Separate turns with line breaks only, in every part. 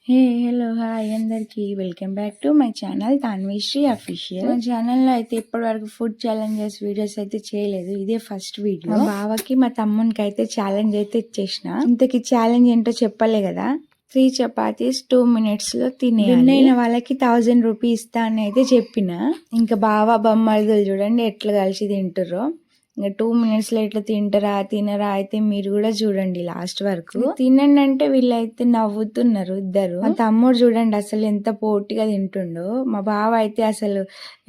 హే hello hi అందరికి welcome back to my channel Tanvisri official. మా ఛానల్లో అయితే ఇప్పటి వరకు ఫుడ్ ఛాలెంజెస్ వీడియోస్ అయితే చేయలేదు, ఇదే ఫస్ట్ వీడియో. మా బావకి మా తమ్మునికి అయితే ఛాలెంజ్ అయితే ఇచ్చేసిన. ఇంతకి ఛాలెంజ్ ఏంటో చెప్పలే కదా. 3 చపాతీస్ 2 minutes లో తినేయాలి. విన్ అయిన వాళ్ళకి 1000 రూపీస్ ఇస్తా అని అయితే చెప్పిన. ఇంకా బావ బొమ్మలు చూడండి ఎట్లా కలిసి తింటుర్రో. ఇంకా 2 minutes లో ఇట్లా తినరా అయితే మీరు కూడా చూడండి లాస్ట్ వరకు. తినండి అంటే వీళ్ళైతే నవ్వుతున్నారు ఇద్దరు. మా తమ్ముడు చూడండి అసలు ఎంత పోటీగా తింటుండో. మా బావ అయితే అసలు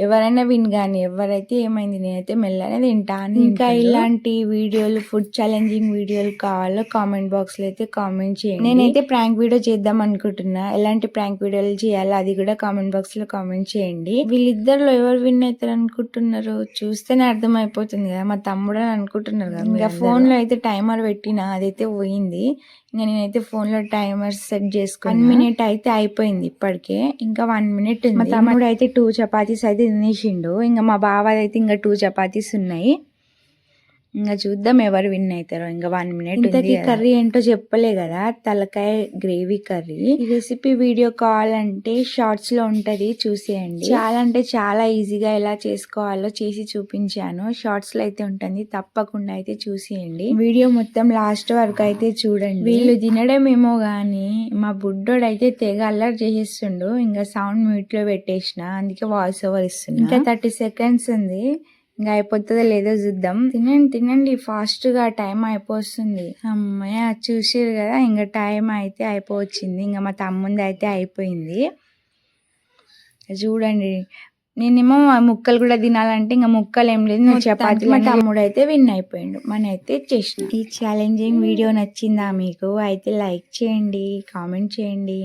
ఎవరైనా విన్ గాని ఎవరైతే ఏమైంది నేనైతే మెల్లనే తింటాను. ఇంకా ఇలాంటి వీడియోలు ఫుడ్ ఛాలెంజింగ్ వీడియోలు కావాలో కామెంట్ బాక్స్ లో అయితే కామెంట్ చేయండి. నేనైతే ప్రాంక్ వీడియో చేద్దాం అనుకుంటున్నా. ఎలాంటి ప్రాంక్ వీడియోలు చేయాలో అది కూడా కామెంట్ బాక్స్ లో కామెంట్ చేయండి. వీళ్ళిద్దరిలో ఎవరు విన్ అవుతారు అనుకుంటున్నారు చూస్తేనే అర్థమైపోతుంది కదా. మా తమ్ముడు అని అనుకుంటున్నారు కదా. ఇంకా ఫోన్ లో అయితే టైమర్ పెట్టినా అదైతే పోయింది. ఇంకా నేనైతే ఫోన్ లో టైమర్ సెట్ చేసుకుని 1 minute అయితే అయిపోయింది ఇప్పటికే. ఇంకా 1 minute ఉంది. మా తమ్ముడు అయితే 2 చపాతీస్ అయితే తినేసిండు. ఇంకా మా బావ అయితే ఇంకా 2 చపాతీస్ ఉన్నాయి. ఇంకా చూద్దాం ఎవరు విన్ అవుతారో. ఇంకా 1 minute ఇంతకీ కర్రీ ఏంటో చెప్పలే కదా, తలకాయ గ్రేవీ కర్రీ. ఈ రెసిపీ వీడియో కావాలంటే షార్ట్స్ లో ఉంటది చూసేయండి. చాలా అంటే చాలా ఈజీగా ఎలా చేసుకోవాలో చేసి చూపించాను. షార్ట్స్ లో అయితే ఉంటుంది, తప్పకుండా అయితే చూసేయండి. వీడియో మొత్తం లాస్ట్ వరకు అయితే చూడండి. వీళ్ళు తినడమేమో గానీ మా బుడ్డోడు అయితే తెగ అల్లరి చేసేస్తుండు. ఇంకా సౌండ్ మ్యూట్ లో పెట్టేసిన, అందుకే వాయిస్ ఓవర్ ఇస్తున్నా. ఇంకా 30 seconds ఉంది. ఇంకా అయిపోతుందో లేదో చూద్దాం. తినండి ఫాస్ట్ గా, టైం అయిపోతుంది. అమ్మయ్య చూసిరు కదా, ఇంకా టైం అయితే అయిపోవచ్చింది. ఇంకా మా తమ్ముంది అయితే అయిపోయింది. చూడండి నేనేమో ముక్కలు కూడా తినాలంటే ఇంకా ముక్కలు ఏం లేదు, చపాతీ. మా తమ్ముడు అయితే విన్ అయిపోయిండు, మన అయితే చేసిన. ఈ ఛాలెంజింగ్ వీడియో నచ్చిందా మీకు? అయితే లైక్ చేయండి, కామెంట్ చేయండి.